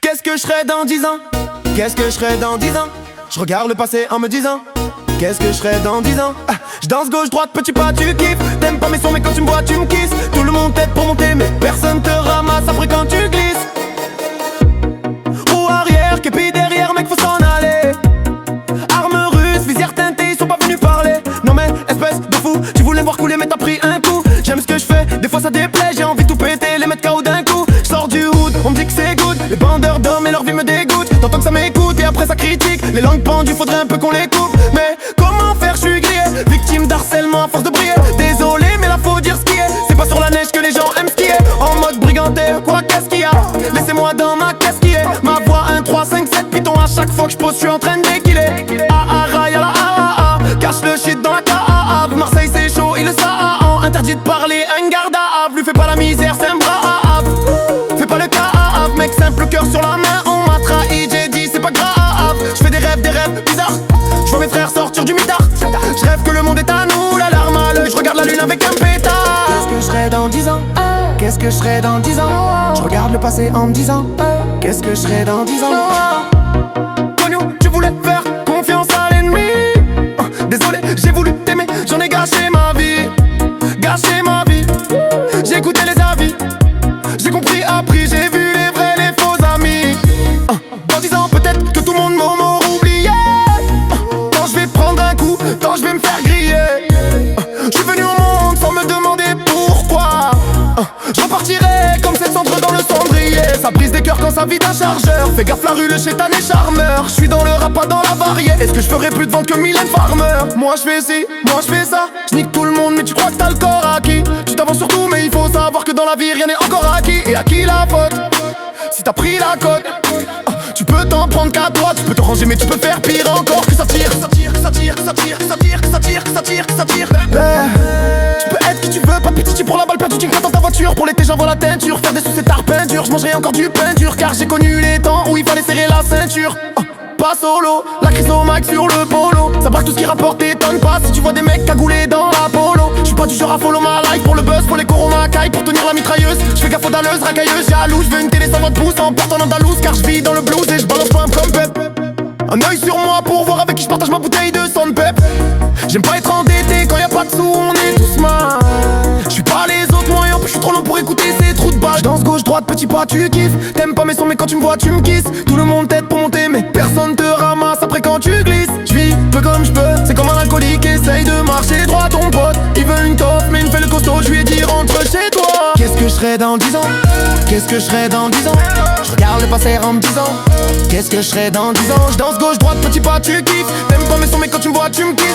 Qu'est-ce que je serai dans 10 ans? Qu'est-ce que je serai dans 10 ans? Je regarde le passé en me disant qu'est-ce que je serai dans 10 ans? Je danse gauche droite, petit pas tu kiffes. T'aimes pas mes sons mais quand tu me vois tu me kisses. Tout le monde t'aide pour monter mais personne te ramasse après quand tu glisses. Roue arrière, képi derrière mec faut s'en aller. Arme russe, visière teintée, ils sont pas venus parler. Non mais espèce de fou, tu voulais me voir couler mais t'as pris un coup. J'aime ce que je fais, des fois ça déplaît. J'ai envie de tout péter, les mettre KO d'un coup. J'sors du hood, on me dit que c'est good. Les bandeurs d'hommes et leur vie me dégoûte. T'entends que ça m'écoute et après ça critique. Les langues pendues, faudrait un peu qu'on les coupe. Mais comment faire, je suis grillé. Victime d'harcèlement à force de briller. Désolé mais là faut dire ce qui est. C'est pas sur la neige que les gens aiment skier. En mode brigantaire, quoi qu'est-ce qu'il y a? Laissez-moi dans ma caisse qui est. Ma voix 1, 3, 5, 7 python. À chaque fois que je pose, je suis en train de déquiller. Rail à la cache le shit dans la KAA. Marseille c'est chaud, il le savent. Interdit de parler, un garde à lui fais pas la misère, c'est un bras. Fais pas le cave, mec simple cœur sur la main. On m'a trahi, j'ai dit c'est pas grave. Je fais des rêves bizarres. Je vois mes frères sortir du mitard. Je rêve que le monde est à nous, la larme à l'œil. Je regarde la lune avec un pétard. Qu'est-ce que je serai dans 10 ans? Qu'est-ce que je serai dans 10 ans? Je regarde le passé en me disant qu'est-ce que je serai dans 10 ans? Cognou, tu voulais faire confiance à l'ennemi. Désolé, j'ai voulu t'aimer, j'en ai gâché ma vie. Gâché ma vie, j'ai écouté les avis. J'ai compris, appris, j'ai vu les vrais, les faux amis. Dans 10 ans peut-être que tout le monde m'aura oublié. Quand je vais prendre un coup, quand je vais me faire griller. Je suis venu au monde sans me demander pourquoi. Je repartirai comme cette cendre dans le cendrier. Ça brise des cœurs quand ça vide un chargeur. Fais gaffe la rue, le chétan est charmeur. Je suis dans le rap, pas dans la variée. Est-ce que je ferai plus de ventes que Mylène Farmer? Moi je fais ci, moi je fais ça. Je nique tout le monde mais tu crois que t'as le corps acquis. Tu t'avances sur tout mais il faut savoir que dans la vie rien n'est encore acquis. Et à qui la faute? Si t'as pris la cote, tu peux t'en prendre qu'à toi. Tu peux te ranger mais tu peux faire pire encore. Que ça tire, que ça tire, que ça tire, que ça tire, que ça tire, que ça tire, que ça tire, que ça tire. Tu peux être qui tu veux, pas de pitié pour la balle perdue. Tu grattes dans ta voiture, pour l'été j'envoie la teinture. Faire des sous c'est tard peinture, je mangerai encore du pain dur. Car j'ai connu les temps où il fallait serrer la ceinture. Pas solo, la crise au max sur le polo. Ça braque tout ce qui rapporte, t'étonne pas si tu vois des mecs cagoulés dans la polo. J'suis pas du genre à follow ma life pour le buzz, pour les coraux ma caille, pour tenir la mitrailleuse. J'fais gaffe aux dalleuses, racailleuse, jaloux. J'veux une télé sans votre pouce en portant en andalouse. Car j'vis dans le blues et j'balance pas comme Pep. Un œil sur moi pour voir avec qui j'partage ma bouteille de sang de Pep. J'aime pas être endetté quand y'a pas de sous, on est tous mal. J'suis pas les autres, moi et en plus j'suis trop long pour écouter ces trous de balle. Danse gauche droite, petit pas tu kiffes. T'aimes pas mes sons mais quand tu me vois tu me kisses. Tout le monde t'aide pour monter mais personne te ramasse après quand tu glisses. J'vis peu comme j'peux, c'est comme un alcoolique essaye de marcher droit. Ton pote, il veut une toffe mais il me fait le costaud. J'lui ai dit rentre chez toi. Qu'est-ce que je serai dans 10 ans? Qu'est-ce que je serai dans 10 ans? Je regarde le passé en me disant qu'est-ce que je serai dans 10 ans? Je danse gauche droite, petit pas tu kiffes. T'aimes pas mes sons mais quand tu me vois tu me kisses.